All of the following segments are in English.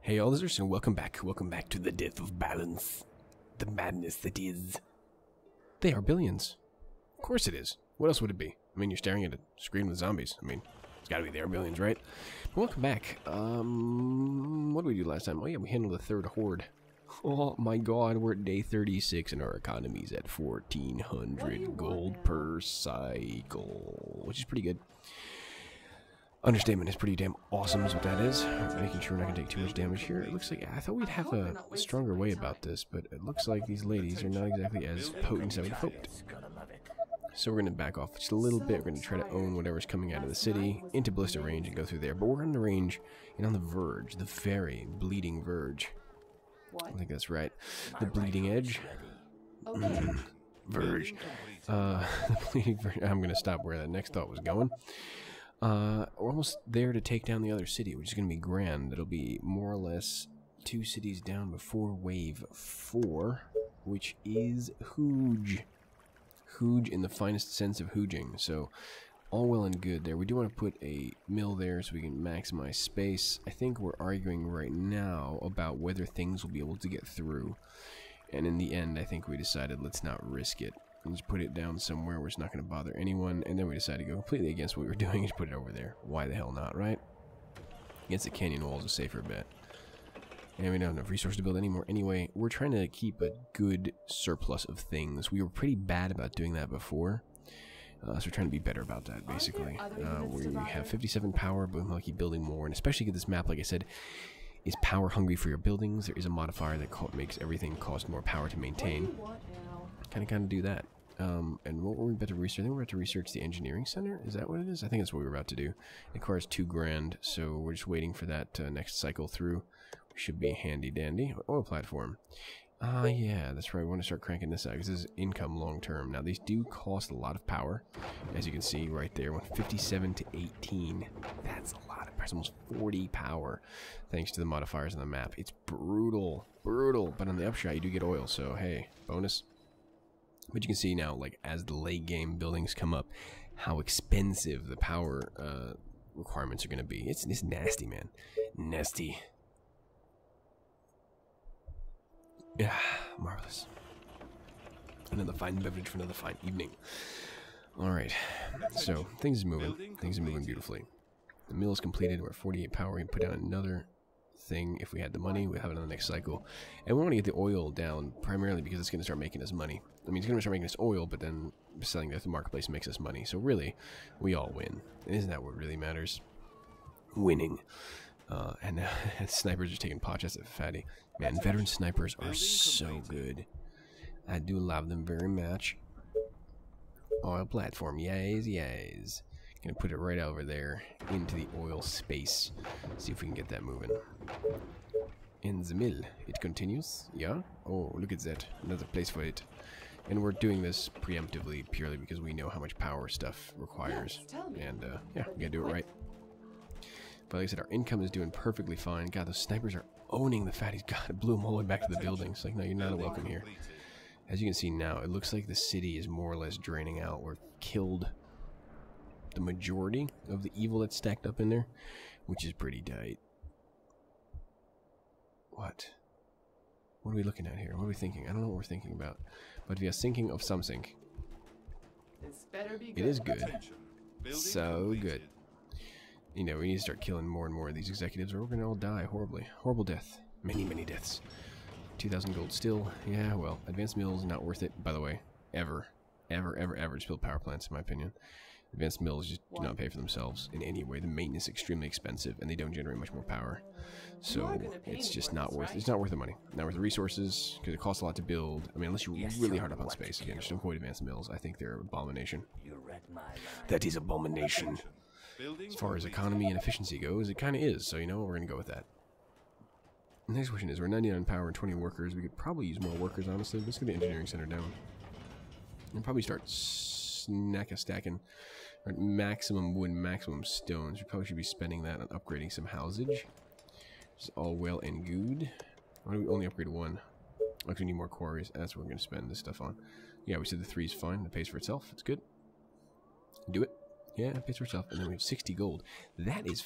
Hey all listeners, and welcome back. Welcome back to the death of balance. The madness that is. They are billions. Of course it is. What else would it be? I mean, you're staring at a screen with zombies. I mean, it's gotta be they are billions, right? But welcome back. What did we do last time? Oh yeah, we handled the third Horde. Oh my god, we're at day 36 and our economy's at 1,400 gold per cycle, which is pretty good. Understatement is pretty damn awesome is what that is. Making sure we're not going to take too much damage here. It looks like, I thought we'd have a stronger way about this, but it looks like these ladies are not exactly as potent as I would hoped. So we're going to back off just a little bit. We're going to try to own whatever's coming out of the city into blister range and go through there. But we're on the range and on the verge, the very bleeding verge. I think that's right. The bleeding edge. Verge. The bleeding verge. I'm going to stop where that next thought was going. We're almost there to take down the other city, which is going to be grand. It'll be more or less 2 cities down before wave 4, which is huge. Huge in the finest sense of hooging. So, all well and good there. We do want to put a mill there so we can maximize space. I think we're arguing right now about whether things will be able to get through. And in the end, I think we decided let's not risk it. And just put it down somewhere where it's not going to bother anyone, and then we decided to go completely against what we were doing, just put it over there. Why the hell not, right? Against the canyon walls, a safer bet. And we don't have enough resources to build anymore. Anyway, we're trying to keep a good surplus of things. We were pretty bad about doing that before, so we're trying to be better about that, basically. We have 57 power, but we'll keep building more, and especially get this map, like I said, is power hungry for your buildings. There is a modifier that makes everything cost more power to maintain. Kind of do that. And what were we about to research? I think we're about to research the engineering center. Is that what it is? I think that's what we were about to do. It requires 2 grand, so we're just waiting for that next cycle through. We should be handy dandy. Oil platform. Yeah, that's right. We want to start cranking this out because this is income long term. Now, these do cost a lot of power, as you can see right there. 57 to 18. That's a lot of power. It's almost 40 power, thanks to the modifiers on the map. It's brutal, brutal. But on the upshot, you do get oil, so hey, bonus. But you can see now, like, as the late game buildings come up, how expensive the power requirements are going to be. It's nasty, man. Nasty. Yeah, marvelous. Another fine beverage for another fine evening. Alright, so things are moving. Things are moving beautifully. The mill is completed. We're at 48 power. We can put down another thing if we had the money. We'll have it on the next cycle. And we want to get the oil down primarily because it's going to start making us money. I mean, it's going to start making us oil, but then selling it at the marketplace makes us money. So really, we all win. And isn't that what really matters? Winning. And snipers are taking pot shots at Fatty. Man, veteran snipers are so good. I do love them very much. Oil platform, yays, yays. Gonna put it right over there into the oil space. See if we can get that moving. In the mill, it continues. Yeah. Oh, look at that. Another place for it. And we're doing this preemptively purely because we know how much power stuff requires. And yeah, we gotta do it right. But like I said, our income is doing perfectly fine. God, those snipers are owning the fatties. God, it blew them all the way back to the buildings. Like, no, you're not welcome here. As you can see now, it looks like the city is more or less draining out. We're killed the majority of the evil that's stacked up in there, which is pretty tight. What are we looking at here? What are we thinking? I don't know what we're thinking about. But if you're thinking of something, it is good. So good. You know, we need to start killing more and more of these executives or we're gonna all die horribly. Horrible death. Many, many deaths. 2,000 gold still. Yeah, well, advanced mills, not worth it, by the way. Ever. Ever, ever, ever to build power plants, in my opinion. Advanced mills just do not pay for themselves in any way. The maintenance is extremely expensive, and they don't generate much more power. So it's just not worth. It's not worth the money. Not worth the resources because it costs a lot to build. I mean, unless you're really hard up on space. Again, just avoid advanced mills. I think they're an abomination. That is abomination. As far as economy and efficiency goes, it kind of is. So you know, we're gonna go with that. The next question is: we're 99 power and 20 workers. We could probably use more workers, honestly. Let's get the engineering center down and probably start stacking. Maximum wood, maximum stones. We probably should be spending that on upgrading some housage. Which is all well and good. Why do we only upgrade 1? Actually, we need more quarries. That's what we're going to spend this stuff on. Yeah, we said the 3 is fine. It pays for itself. It's good. Do it. Yeah, it pays for itself. And then we have 60 gold. That is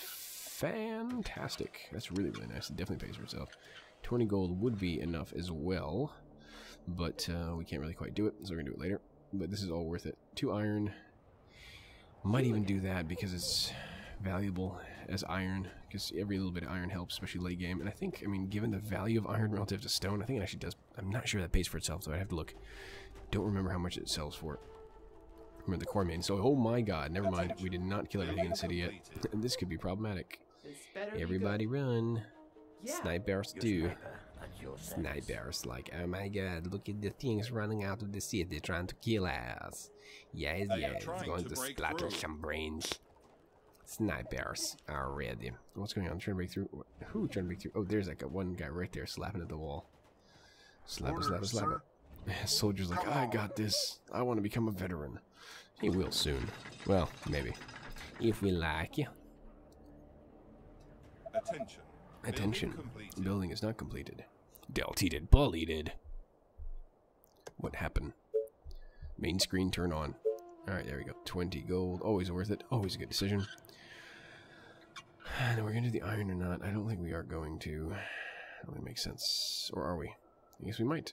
fantastic. That's really, really nice. It definitely pays for itself. 20 gold would be enough as well, but we can't really quite do it, so we're going to do it later. But this is all worth it. 2 iron. Might even do that because it's valuable as iron, because every little bit of iron helps, especially late game. And I think, I mean, given the value of iron relative to stone, I think it actually does. I'm not sure that pays for itself, so I'd have to look. Don't remember how much it sells for. Remember the core main. So, oh my god, never mind. We did not kill everything in the city yet. This could be problematic. Everybody run. Yeah. Snipers do. Snipers like, oh my god, look at the things running out of the city trying to kill us. Yes, yes, going to splatter some brains. Snipers are ready. What's going on? I'm trying to break through. Who trying to break through? Oh, there's like one guy right there slapping at the wall. Slap it, slap it, slap it. Soldier's like, I got this. I want to become a veteran. He will soon. Well, maybe. If we like you. Attention. Attention. Building is not completed. Delteated, bullied. What happened? Main screen turn on. Alright, there we go. 20 gold. Always worth it. Always a good decision. And we're going to do the iron or not? I don't think we are going to. That would make sense. Or are we? I guess we might.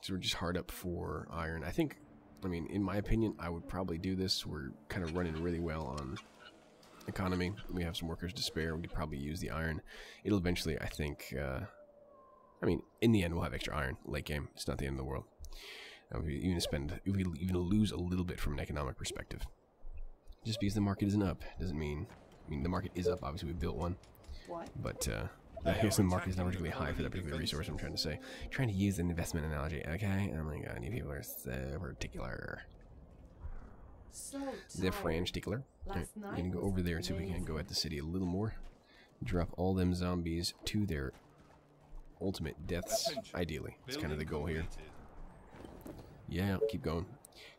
So we're just hard up for iron. I think, I mean, in my opinion, I would probably do this. We're kind of running really well on economy. We have some workers to spare. We could probably use the iron. It'll eventually, I think, I mean, in the end, we'll have extra iron. Late game, it's not the end of the world. If we even lose a little bit from an economic perspective. Just because the market isn't up doesn't mean, I mean, the market is up. Obviously, we built one. What? But I guess the market is not particularly high for that particular resource. I'm trying to say, trying to use an investment analogy. Okay, oh my god, you people are so particular. The French tickler. Right, we're gonna go over there so we can go at the city a little more. Drop all them zombies to their ultimate deaths, ideally. It's kind of the goal here. Yeah, keep going.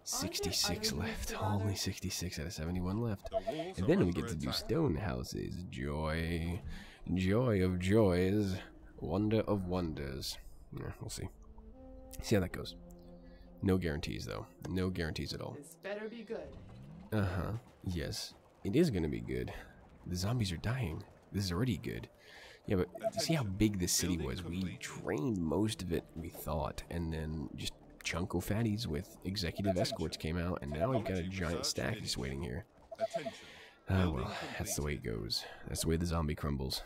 66 left. Only 66 out of 71 left. And then we get to do stone houses. Joy. Joy of joys. Wonder of wonders. Yeah, we'll see. See how that goes. No guarantees, though. No guarantees at all. This better be good. Uh-huh. Yes. It is going to be good. The zombies are dying. This is already good. Yeah, but see how big this city was? We drained most of it, we thought, and then just chunko fatties with executive escorts came out, and now we've got a giant stack just waiting here. Oh, well, that's the way it goes. That's the way the zombie crumbles,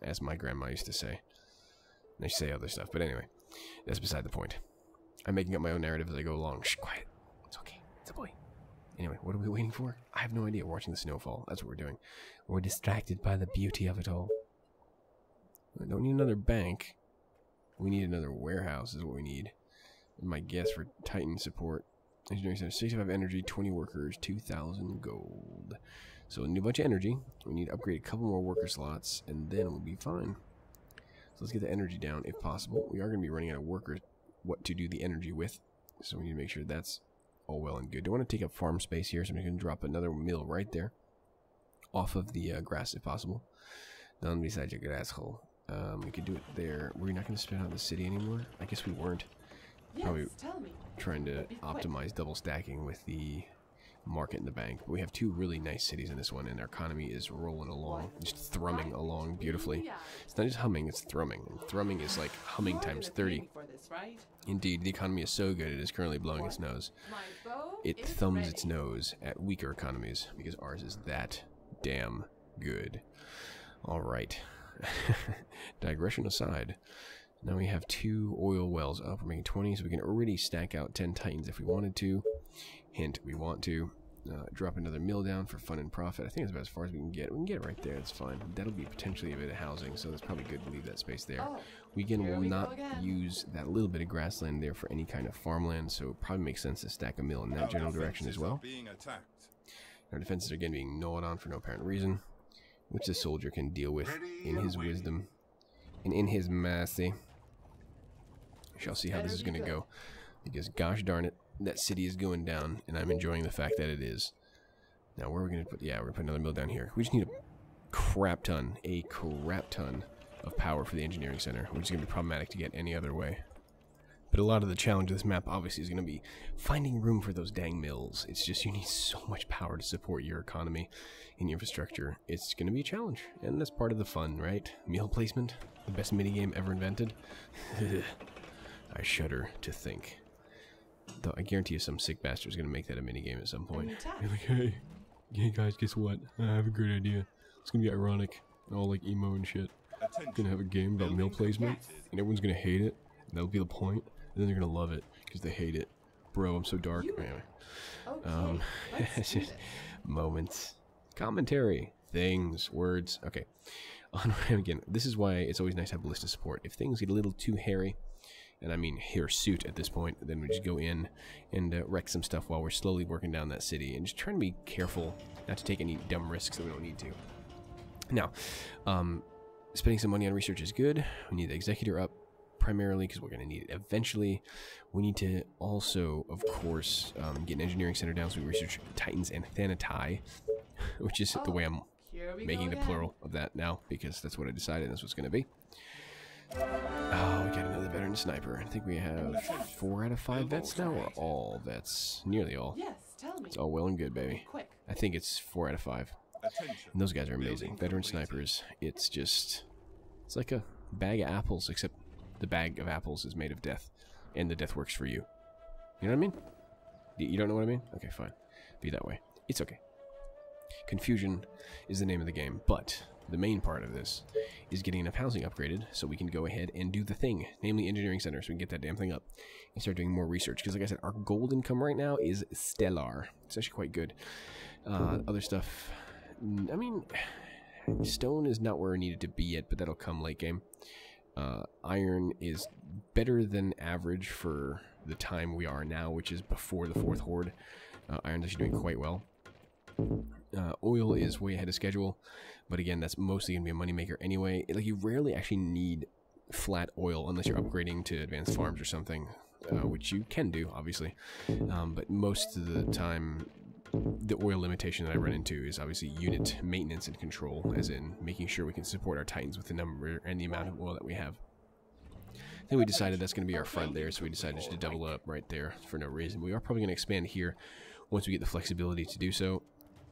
as my grandma used to say. They say other stuff, but anyway, that's beside the point. I'm making up my own narrative as I go along. Shh, quiet. It's okay. It's a boy. Anyway, what are we waiting for? I have no idea. We're watching the snowfall. That's what we're doing. We're distracted by the beauty of it all. We don't need another bank. We need another warehouse is what we need. My guess for Titan support. Engineering center, 65 energy, 20 workers, 2,000 gold. So a new bunch of energy. We need to upgrade a couple more worker slots, and then we'll be fine. So let's get the energy down if possible. We are going to be running out of workers what to do the energy with. So we need to make sure that's all well and good. Don't want to take up farm space here, so I'm going to drop another mill right there. Off of the grass if possible. Down beside your grass hole. We could do it there. We're not going to spin out the city anymore. I guess we weren't. Probably trying to optimize double stacking with the market in the bank. But we have two really nice cities in this one, and our economy is rolling along, just thrumming along beautifully. It's not just humming, it's thrumming. And thrumming is like humming times 30. Indeed, the economy is so good it is currently blowing its nose. It thumbs its nose at weaker economies because ours is that damn good. Alright. Digression aside, now we have 2 oil wells up. We're making 20, so we can already stack out 10 titans if we wanted to. Hint, we want to. Drop another mill down for fun and profit. I think that's about as far as we can get. We can get it right there, that's fine. That'll be potentially a bit of housing, so that's probably good to leave that space there. We again will not use that little bit of grassland there for any kind of farmland, so it probably makes sense to stack a mill in that general direction as well. Our defenses are again being gnawed on for no apparent reason, which the soldier can deal with in his wisdom and in his mercy. We shall see how this is going to go, because gosh darn it, that city is going down, and I'm enjoying the fact that it is. Now, where are we going to put... Yeah, we're going to put another mill down here. We just need a crap ton of power for the engineering center, which is going to be problematic to get any other way. But a lot of the challenge of this map, obviously, is going to be finding room for those dang mills. It's just you need so much power to support your economy and your infrastructure. It's going to be a challenge, and that's part of the fun, right? Mill placement, the best minigame ever invented. I shudder to think. Though I guarantee you some sick bastard's going to make that a minigame at some point. Be like, hey guys, guess what? I have a great idea. It's going to be ironic, all like emo and shit. I'm going to have a game about mill placement, and everyone's going to hate it. And that'll be the point. And then they're gonna love it because they hate it. Bro, I'm so dark. Anyway. It's just moments. Commentary. Things. Words. Okay. Again, this is why it's always nice to have ballistic support. If things get a little too hairy, and I mean hirsute at this point, then we just go in and wreck some stuff while we're slowly working down that city. And just trying to be careful not to take any dumb risks that we don't need to. Now, spending some money on research is good. We need the executor up. Primarily because we're going to need it eventually. We need to also, of course, get an engineering center down so we research Titans and Thanatos, which is the way I'm making the plural of that now because that's what I decided that's what's going to be. Oh, we got another veteran sniper. I think we have 4 out of 5 vets now, or all vets? Nearly all. Yes, tell me. It's all well and good, baby. I think it's 4 out of 5. And those guys are amazing. Veteran snipers, it's like a bag of apples, except the bag of apples is made of death, and the death works for you. You know what I mean? You don't know what I mean? Okay, fine. Be that way. It's okay. Confusion is the name of the game, but the main part of this is getting enough housing upgraded so we can go ahead and do the thing, namely engineering center, so we can get that damn thing up and start doing more research. Because like I said, our gold income right now is stellar. It's actually quite good. Other stuff, I mean, stone is not where we need it to be yet, but that'll come late game. Iron is better than average for the time we are now, which is before the 4th Horde. Iron's actually doing quite well. Oil is way ahead of schedule, but again, that's mostly going to be a moneymaker anyway. Like, you rarely actually need flat oil unless you're upgrading to advanced farms or something, which you can do, obviously. But most of the time, the oil limitation that I run into is obviously unit maintenance and control, as in making sure we can support our Titans with the number and the amount of oil that we have. Then we decided that's going to be our front there, so we decided to double up right there for no reason. We are probably going to expand here once we get the flexibility to do so.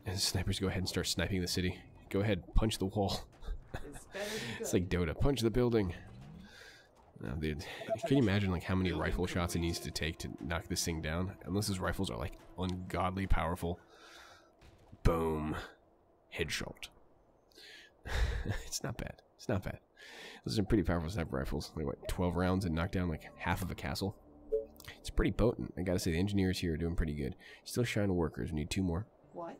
And snipers go ahead and start sniping the city. Go ahead, punch the wall. It's like Dota, punch the building. No, dude, can you imagine like how many rifle shots it needs to take to knock this thing down? Unless those rifles are like ungodly powerful. Boom. Headshot. It's not bad. It's not bad. Those are pretty powerful sniper rifles. Like what, 12 rounds and knock down like half of a castle? It's pretty potent. I gotta say, the engineers here are doing pretty good. Still shine workers. We need 2 more. What?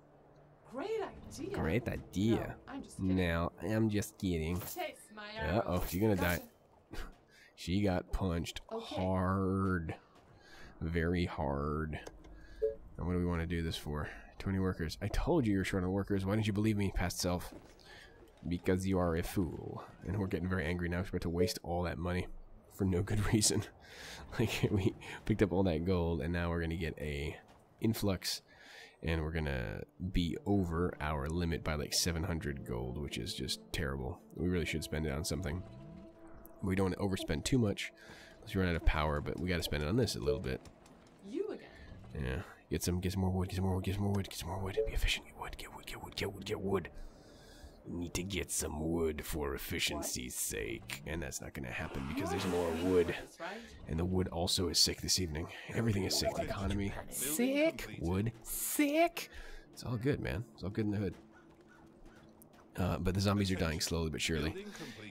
Great idea. Great idea. No, I'm just kidding. Now, I'm just kidding. Uh-oh, she's gonna die. She got punched hard. Very hard. And what do we want to do this for? 20 workers. I told you you're short on workers. Why didn't you believe me, past self? Because you are a fool. And we're getting very angry now. We're about to waste all that money for no good reason. Like, we picked up all that gold, and now we're going to get a influx, and we're going to be over our limit by like 700 gold, which is just terrible. We really should spend it on something. We don't want to overspend too much unless we run out of power, but we got to spend it on this a little bit. You again. Yeah. Get some more wood, get some more wood, get some more wood, get some more wood. Be efficient. Get wood, get wood, get wood, get wood, get wood. We need to get some wood for efficiency's sake. And that's not going to happen because there's more wood. And the wood also is sick this evening. Everything is sick. The economy, sick. Wood, sick. It's all good, man. It's all good in the hood. But the zombies are dying slowly but surely.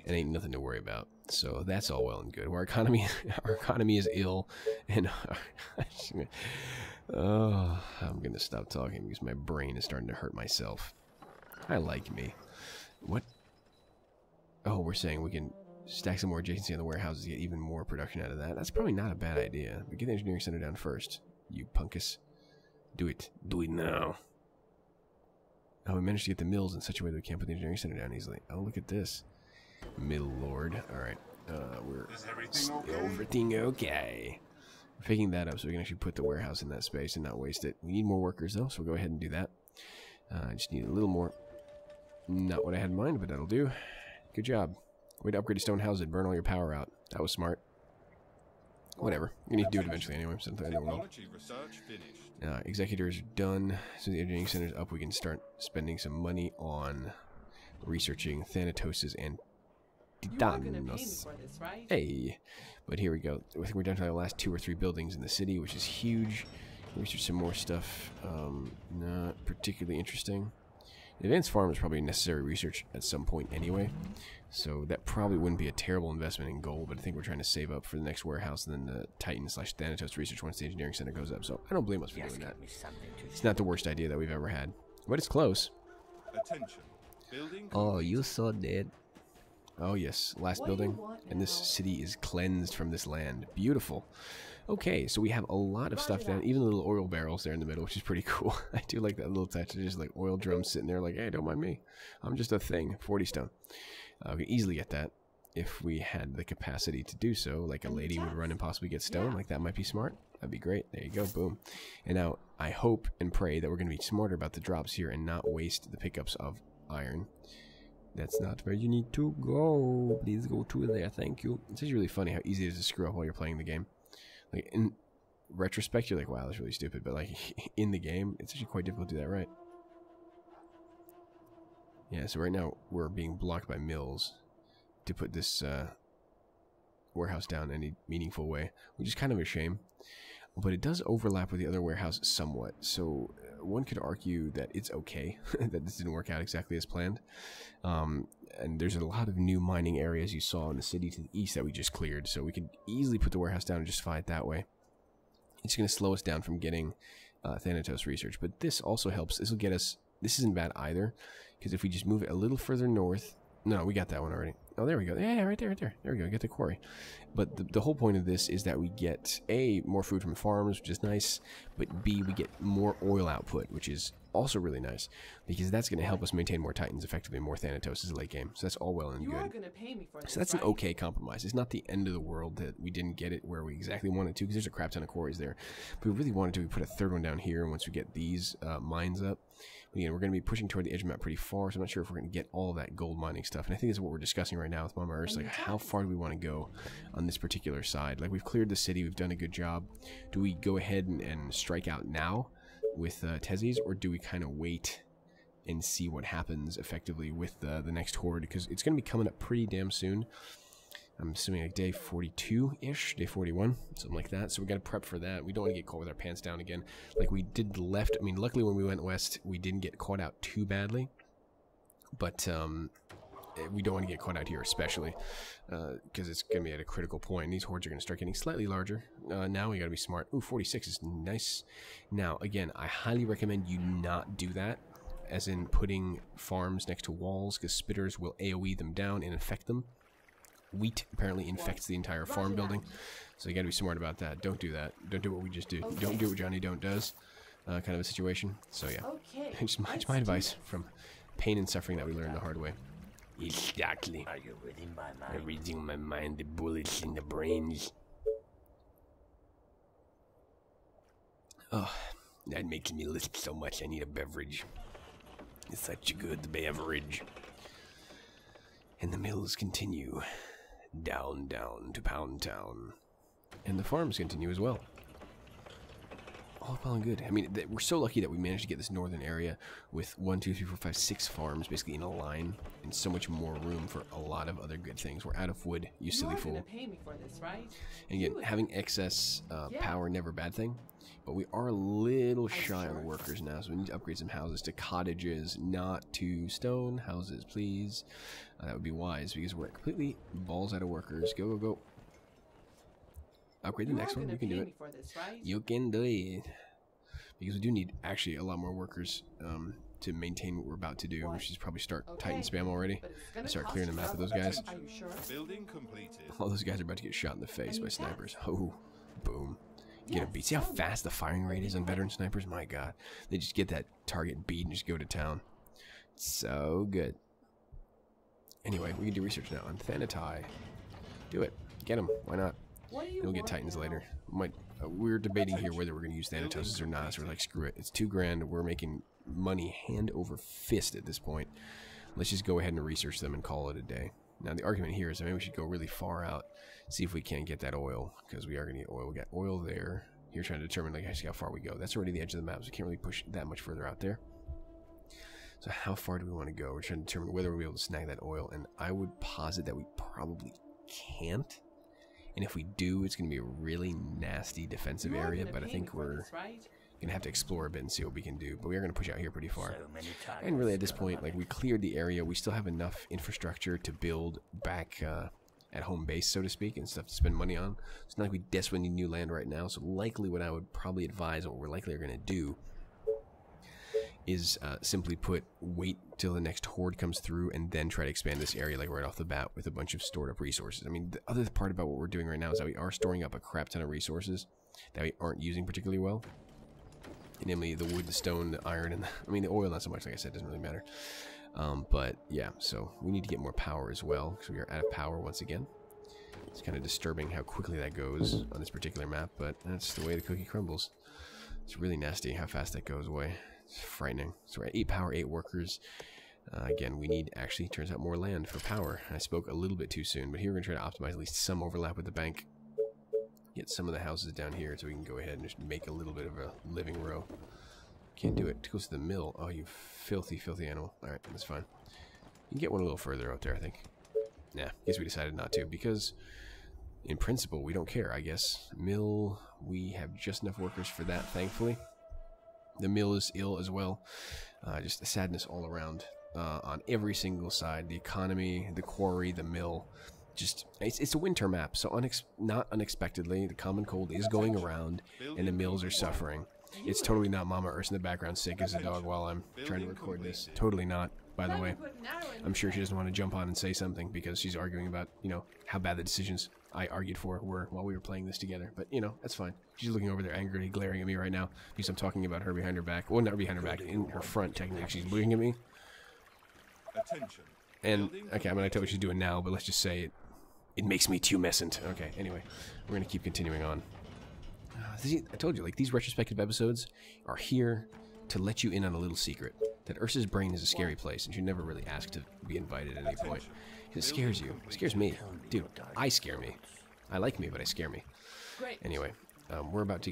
And ain't nothing to worry about. So that's all well and good. Our economy is ill. And oh, I'm going to stop talking because my brain is starting to hurt myself. I like me. What? Oh, we're saying we can stack some more adjacency on the warehouses to get even more production out of that. That's probably not a bad idea. But get the engineering center down first, you punkus. Do it. Do it now. Oh, we managed to get the mills in such a way that we can't put the engineering center down easily. Oh, look at this. Mill lord. Alright. Everything okay? We're picking that up so we can actually put the warehouse in that space and not waste it. We need more workers though, so we'll go ahead and do that. I just need a little more. Not what I had in mind, but that'll do. Good job. Way to upgrade a stone house and burn all your power out. That was smart. Whatever. We need to do it eventually anyway, so I don't know. Technology research finished. Executors are done, so the engineering center's up. We can start spending some money on researching Thanatos and You are gonna pay me Titanos. for this, right? Hey, but here we go. I think we're down to the last 2 or 3 buildings in the city, which is huge. Research some more stuff. Not particularly interesting. The advanced farm is probably necessary research at some point anyway, so that probably wouldn't be a terrible investment in gold, but I think we're trying to save up for the next warehouse and then the Titan/Thanatos research once the engineering center goes up, so I don't blame us for doing that. It's not the worst idea that we've ever had, but it's close. Attention. Building Oh, you saw that. Oh yes, last What do you building, want and this now? city is cleansed from this land. Beautiful. Okay, so we have a lot of stuff down, even the little oil barrels there in the middle, which is pretty cool. I do like that little touch. There's just like oil drums sitting there like, hey, don't mind me. I'm just a thing. 40 stone. We can easily get that if we had the capacity to do so, like a And lady would chests. run and possibly get stone. Yeah. Like that might be smart. That'd be great. There you go. Boom. And now I hope and pray that we're going to be smarter about the drops here and not waste the pickups of iron. That's not where you need to go. Please go to there. Thank you. It's actually really funny how easy it is to screw up while you're playing the game. Like in retrospect, you're like, wow, that's really stupid. But like in the game, it's actually quite difficult to do that right. Yeah, so right now we're being blocked by mills to put this warehouse down in any meaningful way, which is kind of a shame. But it does overlap with the other warehouse somewhat, so one could argue that it's okay that this didn't work out exactly as planned. And there's a lot of new mining areas you saw in the city to the east that we just cleared, so we could easily put the warehouse down and justify it that way. It's going to slow us down from getting Thanatos research, but this also helps. This will get us. This isn't bad either, because if we just move it a little further north. No, we got that one already. Oh, there we go. Yeah, right there, right there. There we go. Get the quarry. But the whole point of this is that we get, A, more food from farms, which is nice, but B, we get more oil output, which is also really nice, because that's going to help us maintain more Titans, effectively more Thanatos as a late game. So that's all well and You are good. gonna pay me for this, So that's an right? okay compromise. It's not the end of the world that we didn't get it where we exactly wanted to, because there's a crap ton of quarries there. But we really wanted to. We put a third one down here, and once we get these mines up, again, we're going to be pushing toward the edge of the map pretty far, so I'm not sure if we're going to get all of that gold mining stuff. And I think that's what we're discussing right now with Mama Earth. Like, how far do we want to go on this particular side? Like, we've cleared the city. We've done a good job. Do we go ahead and strike out now with Tezes, or do we kind of wait and see what happens effectively with the next Horde? Because it's going to be coming up pretty damn soon. I'm assuming like day 42-ish, day 41, something like that. So we got to prep for that. We don't want to get caught with our pants down again like we did left. I mean, luckily when we went west, we didn't get caught out too badly. But we don't want to get caught out here especially because it's going to be at a critical point. These hordes are going to start getting slightly larger. Now we got to be smart. Ooh, 46 is nice. Now, again, I highly recommend you not do that, as in putting farms next to walls, because spitters will AoE them down and infect them. Wheat apparently infects the entire farm building, so you gotta be smart about that. Don't do that. Don't do what we just did. Okay. Don't do what Johnny Don't does, kind of a situation. So yeah, Okay. it's my let's advice do this. from pain and suffering that we learned the hard way. Exactly. Are you reading my I'm mind? reading my mind, the bullets in the brains. Oh, that makes me lisp so much. I need a beverage. It's such a good beverage. And the mills continue. Down, down to Pound Town. And the farms continue as well. All well and good. I mean, we're so lucky that we managed to get this northern area with 1, 2, 3, 4, 5, 6 farms basically in a line, and so much more room for a lot of other good things. We're out of wood, you You silly are fool. gonna pay me for this, right? And again, You again. having excess Yeah. power, never a bad thing. But we are a little shy on sure? workers now, so we need to upgrade some houses to cottages, not to stone houses, please. That would be wise, because we're completely balls out of workers. Go, go, go. Upgrade the You next are one. gonna You can pay do me it. for this, right? You can do it. Because we do need actually a lot more workers to maintain what we're about to do. We should probably start Titan spam already. But it's gonna Start cost clearing the you map of those something. guys. Are you sure? Building completed. All those guys are about to get shot in the face by And snipers. fast. Oh, boom. Get a Yes, beat. See how tell me. fast the firing rate is on veteran snipers? My god. They just get that target beat and just go to town. So good. Anyway, we can do research now on Thanatos. Do it. Get them. Why not? What do you We'll get want Titans now? later. we're debating here whether we're going to use Thanatos or not. So we're like, screw it. It's $2,000. We're making money hand over fist at this point. Let's just go ahead and research them and call it a day. Now, the argument here is that maybe we should go really far out, see if we can get that oil, because we are going to get oil. We got oil there. You're trying to determine, like, actually how far we go. That's already the edge of the map, so we can't really push that much further out there. So how far do we want to go? We're trying to determine whether we'll be able to snag that oil, and I would posit that we probably can't. And if we do, it's going to be a really nasty defensive area, but I think we're going to have to explore a bit and see what we can do. But we are going to push out here pretty far. And really at this point, like, we cleared the area. We still have enough infrastructure to build back at home base, so to speak, and stuff to spend money on. It's not like we desperately need new land right now, so likely what I would probably advise, what we're likely are going to do, is simply wait till the next horde comes through and then try to expand this area like right off the bat with a bunch of stored up resources. I mean, the other part about what we're doing right now is that we are storing up a crap ton of resources that we aren't using particularly well. Namely, the wood, the stone, the iron, and I mean, the oil, not so much, like I said, doesn't really matter. But yeah, so we need to get more power as well, because we are out of power once again. It's kind of disturbing how quickly that goes on this particular map, but that's the way the cookie crumbles. It's really nasty how fast that goes away. It's frightening. So we're at 8 power, 8 workers. Again, we need, actually, turns out, more land for power. I spoke a little bit too soon, but here we're going to try to optimize at least some overlap with the bank. Get some of the houses down here so we can go ahead and just make a little bit of a living row. Can't do it. It goes to the mill. Oh, you filthy, filthy animal. Alright, that's fine. You can get one a little further out there, I think. Nah, guess we decided not to, because in principle, we don't care, I guess. Mill, we have just enough workers for that, thankfully. The mill is ill as well. Just a sadness all around on every single side. The economy, the quarry, the mill. Just it's a winter map, so not unexpectedly, the common cold is going around, and the mills are suffering. It's totally not Mama Ursa in the background sick as a dog while I'm trying to record this. Totally not, by the way. I'm sure she doesn't want to jump on and say something because she's arguing about, you know, how bad the decisions I argued for were while we were playing this together. But, you know, that's fine. She's looking over there angrily, glaring at me right now because I'm talking about her behind her back. Well, not behind her back, in her front, technically. She's looking at me. Attention. And, okay, I'm going to tell you what she's doing now, but let's just say it makes me tumescent. Okay, anyway, we're going to keep continuing on. I told you, like, these retrospective episodes are here to let you in on a little secret. That Ursa's brain is a scary place, and you never really ask to be invited at any point. It scares you. It scares me. Dude, I scare me. I like me, but I scare me. Anyway,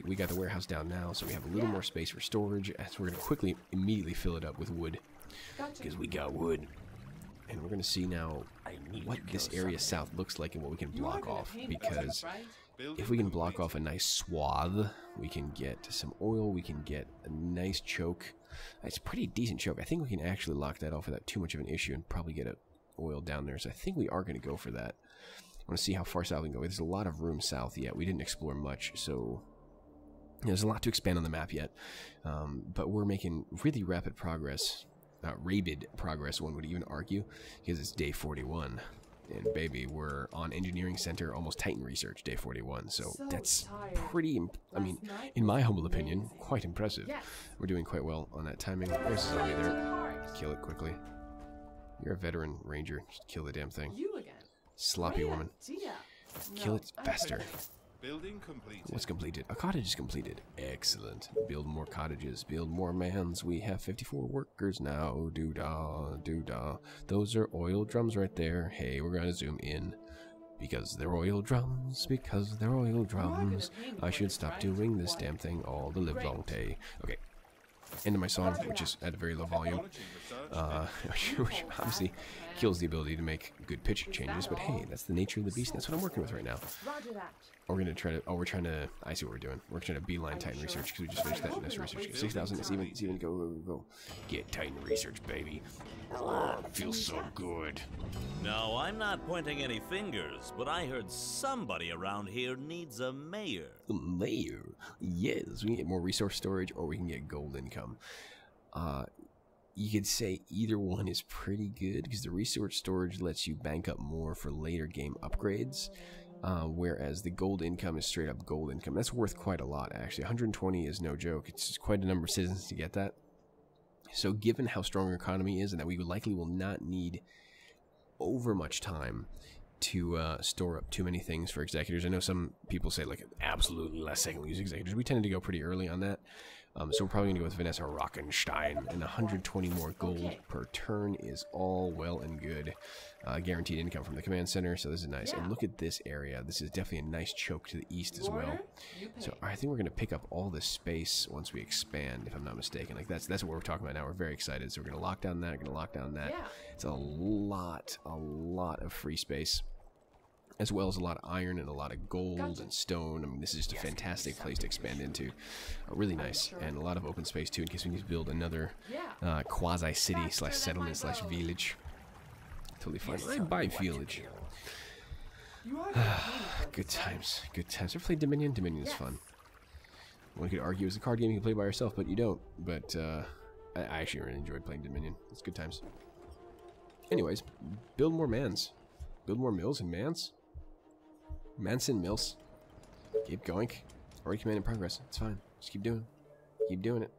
we got the warehouse down now, so we have a little more space for storage. So we're going to quickly, immediately fill it up with wood. Because we got wood. And we're going to see now what this area south looks like and what we can block off. Because if we can block off a nice swath, we can get some oil, we can get a nice choke. It's a pretty decent choke. I think we can actually lock that off without too much of an issue and probably get oil down there. So I think we are going to go for that. I want to see how far south we can go. There's a lot of room south yet. We didn't explore much, so there's a lot to expand on the map yet. But we're making really rapid progress. Rabid progress, one would even argue, because it's day 41. And baby, we're on Engineering Center, almost Titan Research, day 41. So that's pretty, I mean, in my humble opinion, quite impressive. We're doing quite well on that timing. There's a zombie there. Kill it quickly. You're a veteran ranger. Just kill the damn thing. Sloppy woman. Kill it faster. Building completed. What's completed? A cottage is completed. Excellent. Build more cottages. Build more mans. We have 54 workers now. Doo-dah, doo-dah. Those are oil drums right there. Hey, we're gonna zoom in. Because they're oil drums. Because they're oil drums. I should stop doing this damn thing all the live long day. Okay. End of my song, which is at a very low volume. Which obviously kills the ability to make good pitch changes, but hey, that's the nature of the beast. That's what I'm working with right now. We're gonna try to. I see what we're doing. We're trying to beeline Titan Research because we just finished that initial research. 6,000. It's even go. Get Titan Research, baby. Oh, it feels so good. No, I'm not pointing any fingers, but I heard somebody around here needs a mayor. A mayor? Yes, we can get more resource storage, or we can get gold income. You could say either one is pretty good because the resource storage lets you bank up more for later game upgrades. Whereas the gold income is straight up gold income. That's worth quite a lot, actually. 120 is no joke. It's quite a number of citizens to get that. So given how strong our economy is and that we likely will not need over much time to store up too many things for executors. I know some people say like absolutely last second we use executors. We tend to go pretty early on that. So we're probably going to go with Vanessa Rockenstein, and 120 more gold per turn is all well and good. Guaranteed income from the command center, so this is nice. And look at this area. This is definitely a nice choke to the east as well. So I think we're going to pick up all this space once we expand, if I'm not mistaken. Like that's what we're talking about now. We're very excited. So we're going to lock down that, going to lock down that. It's a lot of free space, as well as a lot of iron and a lot of gold and stone. I mean, this is just a fantastic place to expand into. Really nice, and a lot of open space too, in case we need to build another quasi-city slash settlement slash village. Totally fine. I buy village. Good times, good times. Ever played Dominion? Dominion is fun. One could argue it's a card game you can play by yourself, but you don't. But I actually really enjoyed playing Dominion. It's good times. Anyways, build more mans. Build more mills and mans. Manson Mills. Keep going. Already command in progress. It's fine. Just keep doing it. Keep doing it.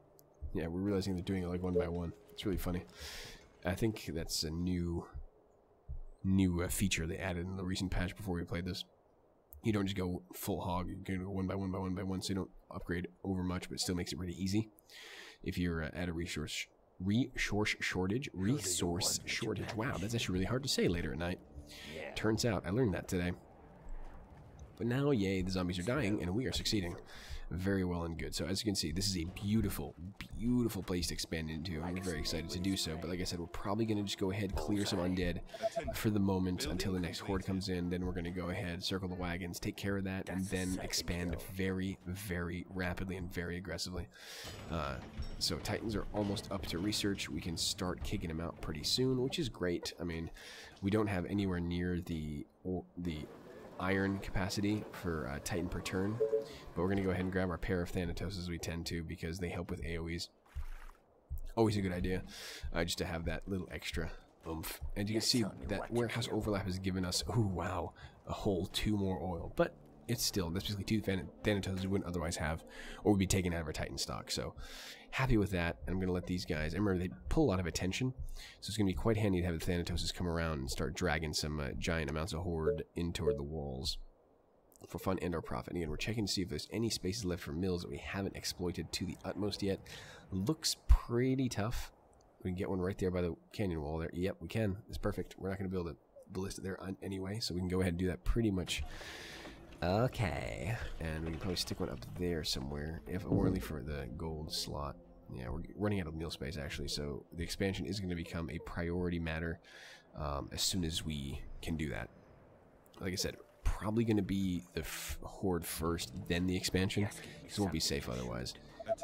Yeah, we're realizing they're doing it like one by one. It's really funny. I think that's a new feature they added in the recent patch before we played this. You don't just go full hog. You go one by one by one by one, so you don't upgrade over much, but it still makes it really easy. If you're at a resource shortage. Wow, that's actually really hard to say later at night. Turns out I learned that today. But now, yay, the zombies are dying, and we are succeeding. Very well and good. So as you can see, this is a beautiful, beautiful place to expand into, and we're very excited to do so. But like I said, we're probably going to just go ahead, clear some undead for the moment until the next horde comes in. Then we're going to go ahead, circle the wagons, take care of that, and then expand very, very rapidly and very aggressively. So Titans are almost up to research. We can start kicking them out pretty soon, which is great. I mean, we don't have anywhere near the iron capacity for Titan per turn, but we're going to go ahead and grab our pair of Thanatos as we tend to, because they help with AoEs. Always a good idea, just to have that little extra oomph. And you can see that warehouse overlap has given us, oh wow, a whole 2 more oil, but it's still, that's basically 2 Thanatos we wouldn't otherwise have, or would be taken out of our Titan stock. So happy with that. I'm going to let these guys, and remember, they pull a lot of attention, so it's going to be quite handy to have the Thanatoses come around and start dragging some giant amounts of horde in toward the walls for fun and our profit. And again, we're checking to see if there's any spaces left for mills that we haven't exploited to the utmost yet. Looks pretty tough. We can get one right there by the canyon wall there. Yep, we can. It's perfect. We're not going to build a ballista there anyway, so we can go ahead and do that pretty much. Okay, and we can probably stick one up there somewhere, if only for the gold slot. Yeah, we're running out of mill space actually, so the expansion is going to become a priority matter as soon as we can do that. Like I said, probably going to be the horde first, then the expansion, because it won't be safe otherwise.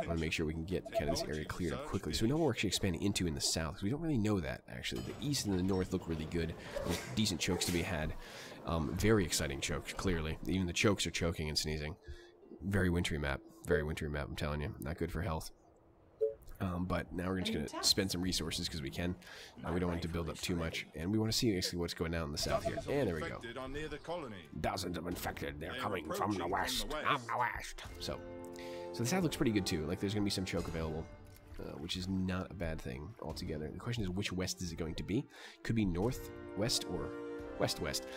I want to make sure we can get kind of this area cleared up quickly, so we know what we're actually expanding into in the south, because we don't really know that actually. The east and the north look really good. There's decent chokes to be had. Very exciting chokes, clearly. Even the chokes are choking and sneezing. Very wintry map. Very wintry map, I'm telling you. Not good for health. But now we're just going to spend some resources because we can. We don't want to build up too much. And we want to see actually what's going on in the south here. And there we go. Dozens of infected. They're coming from the west. From the west. So the south looks pretty good too. Like there's going to be some choke available. Which is not a bad thing altogether. The question is, which west is it going to be? Could be northwest or west-west.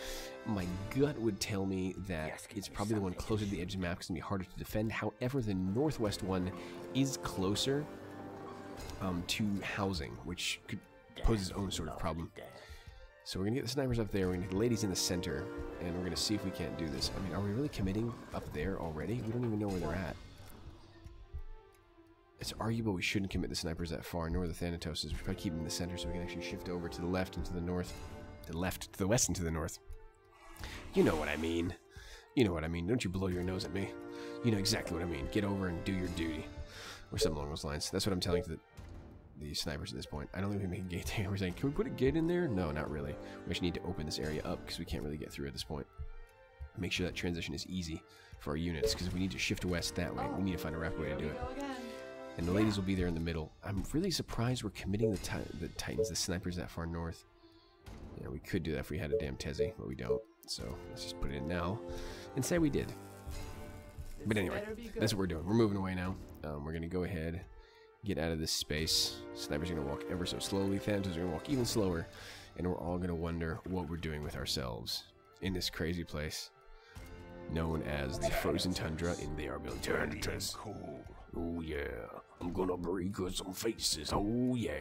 My gut would tell me that it's probably the one closer to the edge of the map because it's going to be harder to defend. However, the northwest one is closer to housing, which could pose its own sort of problem. So we're going to get the snipers up there, we're going to get the ladies in the center, and we're going to see if we can't do this. I mean, are we really committing up there already? We don't even know where they're at. It's arguable we shouldn't commit the snipers that far, nor the Thanatoses. We should probably keep them in the center so we can actually shift over to the left and to the north. The left to the west and to the north. You know what I mean. You know what I mean. Don't you blow your nose at me. You know exactly what I mean. Get over and do your duty. Or something along those lines. That's what I'm telling to the snipers at this point. I don't think we can make a gate there. We're saying, can we put a gate in there? No, not really. We actually need to open this area up because we can't really get through at this point. Make sure that transition is easy for our units, because if we need to shift west that way, we need to find a rapid way to do it. And the ladies will be there in the middle. I'm really surprised we're committing the Titans, the snipers that far north. Yeah, we could do that if we had a damn Tezzy, but we don't. So let's just put it in now and say we did. But anyway, that's what we're doing. We're moving away now. We're going to go ahead, get out of this space. Snipers are going to walk ever so slowly. Thanatos are going to walk even slower. And we're all going to wonder what we're doing with ourselves in this crazy place known as the frozen tundra in the Thanatos. Oh yeah, I'm gonna break some faces. Oh yeah.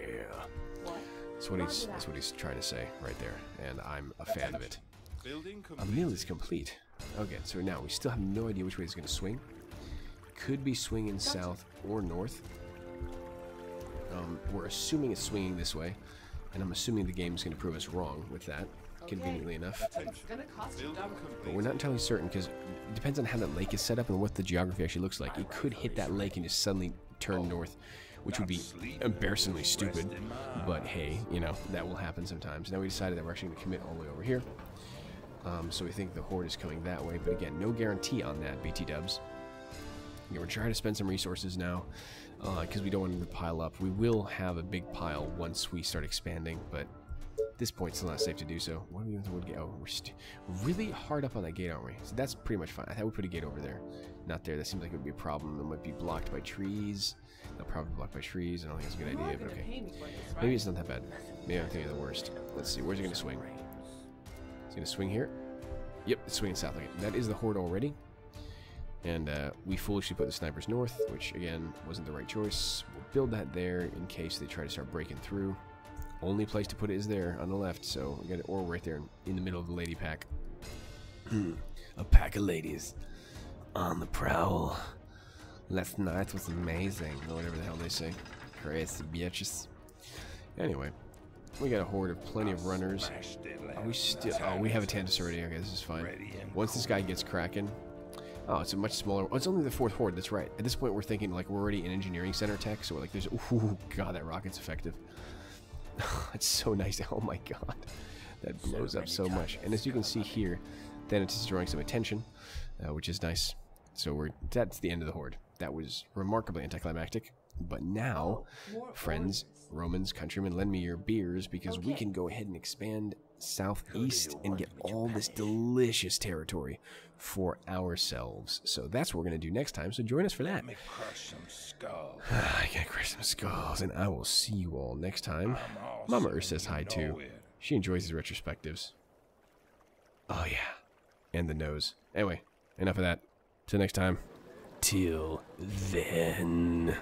What? That's what he's trying to say right there, and I'm a fan of it. Building A complete. mill is complete. Okay, so now we still have no idea which way it's going to swing. Could be swinging south or north. We're assuming it's swinging this way, and I'm assuming the game's going to prove us wrong with that, conveniently enough. It's gonna cost you Building double. complete. But we're not entirely certain because it depends on how that lake is set up and what the geography actually looks like. It could hit that lake and just suddenly turn north, which would be embarrassingly stupid. But hey, you know, that will happen sometimes. Now we decided that we're actually going to commit all the way over here. So we think the Horde is coming that way, but again, no guarantee on that, BT dubs. We're trying to spend some resources now because we don't want them to pile up. We will have a big pile once we start expanding, but at this point it's still not safe to do so. What are we doing with the wood gate? Oh, we're really hard up on that gate, aren't we? So that's pretty much fine. I thought we put a gate over there. Not there. That seems like it would be a problem. It might be blocked by trees. They'll probably be blocked by trees. I don't think it's a good You are idea, but gonna okay. pay me for this, right? Maybe it's not that bad. Maybe I'm thinking of the worst. Let's see. Where's it going to swing? It's going to swing here. Yep, it's swinging south. Okay, that is the Horde already. And we foolishly put the snipers north, which again wasn't the right choice. We'll build that there in case they try to start breaking through. Only place to put it is there on the left, so we got it or right there in the middle of the lady pack. A pack of ladies on the prowl. Last night was amazing, or whatever the hell they say. Crazy bitches. Anyway, we got a Horde of plenty of runners. Are we still? Oh, we have a Thanatos already. Okay, this is fine. Once this guy gets cracking. Oh, it's a much smaller. Oh, it's only the 4th Horde. That's right. At this point, we're thinking like we're already in engineering center tech, so we're like, there's. Ooh, God, that rocket's effective. It's so nice. Oh my God, that blows up so much. And as you can see here, Thanatos is drawing some attention, which is nice. So that's the end of the Horde. That was remarkably anticlimactic. But now, More friends, orders. Romans, countrymen, lend me your beers because we Okay. can go ahead and expand southeast and get all this delicious territory for ourselves. So that's what we're going to do next time. So join us for that. Let me crush some skulls. I gotta crush some skulls, and I will see you all next time. Mama Earth says hi too. She enjoys these retrospectives. Oh yeah, and the nose. Anyway, enough of that. Till next time. Till then.